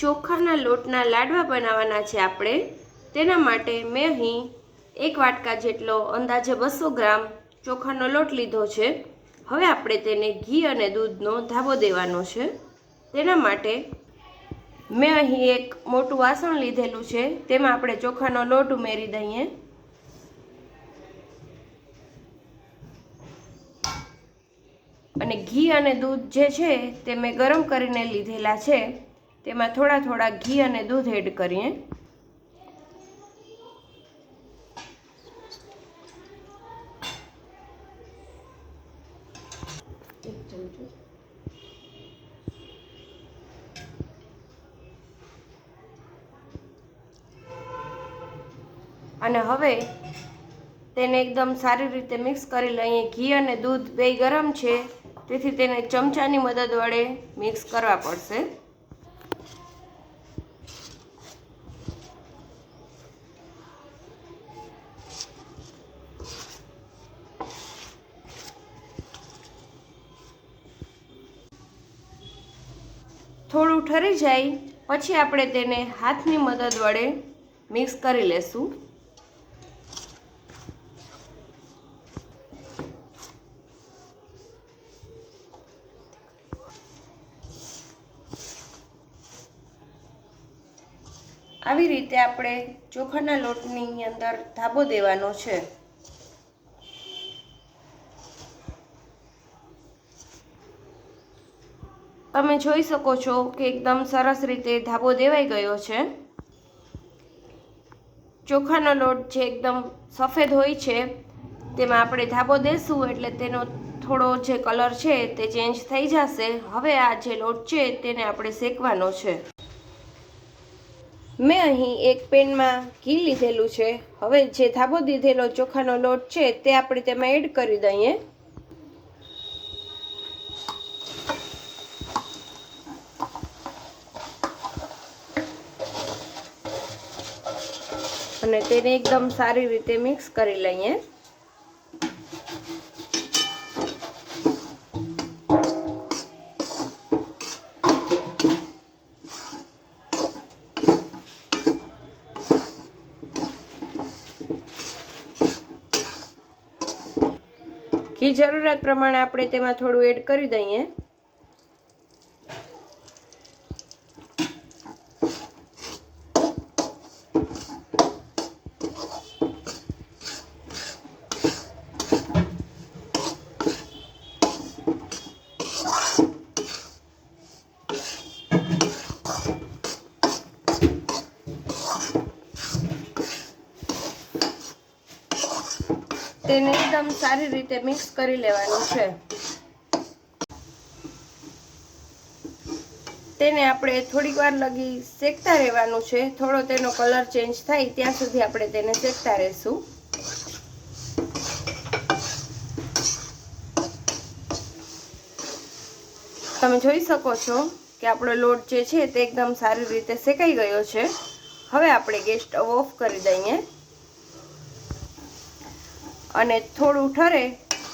ચોખાના લોટના લાડવા બનાવવાના છે આપણે। તેના માટે મેં અહીં 1 વાટકા જેટલો અંદાજે 200 ગ્રામ ચોખાનો લોટ લીધો છે। હવે આપણે તેને ઘી અને દૂધનો ધાબો દેવાનો છે। તેના માટે મેં અહીં એક મોટું વાસણ લીધેલું છે, તેમાં આપણે ચોખાનો લોટ ઉમેરી દઈએ। અને ઘી અને દૂધ જે છે તે મેં ગરમ કરીને લીધેલા છે, તેમાં થોડા થોડા ઘી અને દૂધ એડ કરીએ। અને હવે તેને એકદમ સારી રીતે મિક્સ કરી લઈએ। ઘી અને દૂધ બે ગરમ છે, તેથી તેને ચમચાની મદદ વડે મિક્સ કરવા પડશે। થોડું ઠરી જાય પછી આપણે તેને હાથની મદદ વડે મિક્સ કરી લેશું। આવી રીતે આપણે ચોખાના લોટની અંદર ધાબો દેવાનો છે। તમે જોઈ શકો છો કે એકદમ સરસ રીતે ધાબો દેવાઈ ગયો છે। ચોખાનો લોટ જે એકદમ સફેદ હોય છે, તેમાં આપણે ધાબો દેશું એટલે તેનો થોડો જે કલર છે તે ચેન્જ થઈ જશે। હવે આ જે લોટ છે તેને આપણે શેકવાનો છે। મેં અહીં એક પેનમાં ઘી લીધેલું છે। હવે જે ધાબો દીધેલો ચોખાનો લોટ છે તે આપણે તેમાં એડ કરી દઈએ। અને તેને એકદમ સારી રીતે મિક્સ કરી લઈએ। ઘી જરૂરિયાત પ્રમાણે આપણે તેમાં થોડું એડ કરી દઈએ। તેને એકદમ સારી રીતે મિક્સ કરી લેવાનું છે। તેને આપણે થોડીક વાર લગી શેકતા રહેવાનું છે। થોડો તેનો કલર ચેન્જ થાય ત્યાં સુધી આપણે તેને શેકતા રહેશું। તમે જોઈ શકો છો કે આપણો લોટ જે છે તે એકદમ સારી રીતે શેકાઈ ગયો છે। હવે આપણે ગેસ સ્ટવ ઓફ કરી દઈએ અને થોડું ઠરે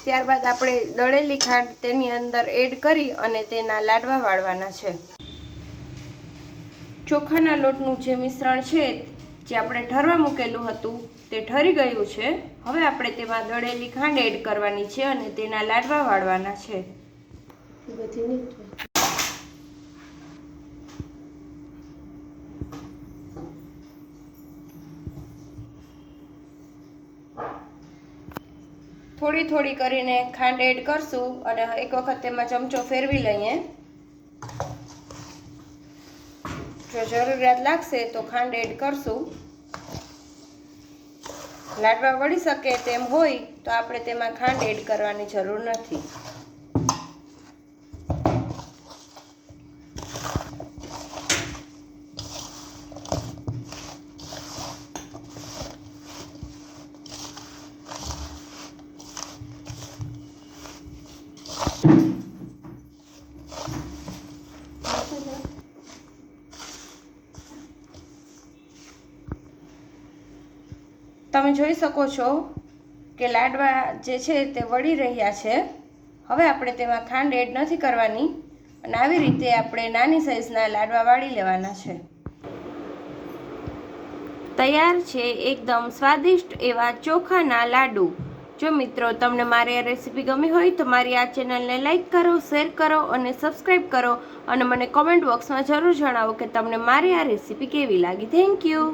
ત્યારબાદ આપણે દળેલી ખાંડ તેની અંદર એડ કરી અને તેના લાડવા વાળવાના છે। ચોખાના લોટનું જે મિશ્રણ છે જે આપણે ઠરવા મૂકેલું હતું તે ઠરી ગયું છે। હવે આપણે તેમાં દળેલી ખાંડ એડ કરવાની છે અને તેના લાડવા વાળવાના છે। થોડી થોડી કરીને ખાંડ એડ કરશું અને એક વખત તેમાં ચમચો ફેરવી લઈએ। જો જરૂરિયાત લાગશે તો ખાંડ એડ કરશું। લાડવા વળી શકે તેમ હોય તો આપણે તેમાં ખાંડ એડ કરવાની જરૂર નથી। તમે જોઈ શકો છો કે લાડવા જે છે તે વળી રહ્યા છે। હવે આપણે તેમાં ખાંડ એડ નથી કરવાની, અને આવી રીતે આપણે નાની સાઈઝના લાડવા વાળી લેવાના છે. તૈયાર છે એકદમ સ્વાદિષ્ટ એવા ચોખાના લાડુ. જો મિત્રો તમને મારી આ રેસીપી ગમી હોય તો મારી આ ચેનલને લાઈક કરો, શેર કરો અને સબસ્ક્રાઈબ કરો અને મને કોમેન્ટ બોક્સમાં જરૂર જણાવો કે તમને મારી આ રેસીપી કેવી લાગી. Thank you.